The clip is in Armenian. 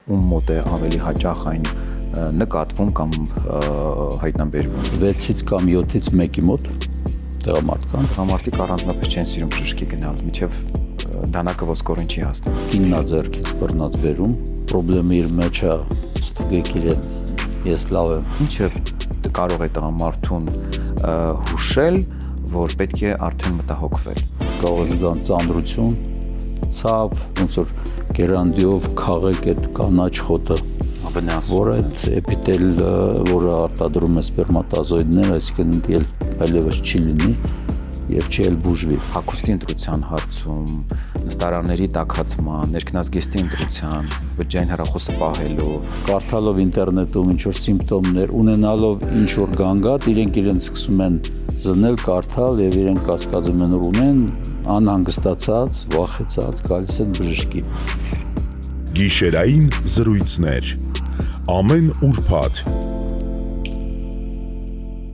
ում մոտ է ավելի հաճախ այն նկատվում կամ հայտնաբերվում։ 6-ից կամ 7-ից 1-ի մոտ տղամարդկան։ Տղամարդիկ առանձնապես չեն սիրում բժշկի գնալ, մինչև դանակը ոսկորին չի հասնում։ Կիննա ձեռքից բռնած բերում, պրոբլեմը իր մեջ է, ստուգեք իրեն, ես լավ եմ։ Ինչը կարող է տղամարդուն հուշել, որ պետք է արդեն մտահոգվել։ Կարող է զգան ծանրություն, ցավ, ոնց որ գերանդիով քաղեք այդ կանաչ խոտը, որ այդ էպիտել, որը արտադրում է սպերմատոզոիդներ, այսինքն այլևս չի լինի եւ չի էլ բուժվի։ Հագուստի ընտրության հարցում, նստարանների տաքացման, ներքնազգեստի ընտրության, բջջային հեռախոսը պահելու, կարդալով ինտերնետում ինչ որ սիմպտոմներ, ունենալով ինչ որ գանգատ, իրենք սկսում են զննել, կարդալ եւ իրենք կասկածում են, որ ունեն, անհանգստացած, վախեցած, գալիս են բժշկի։ Գիշերային զրույցներ ամեն ուրբաթ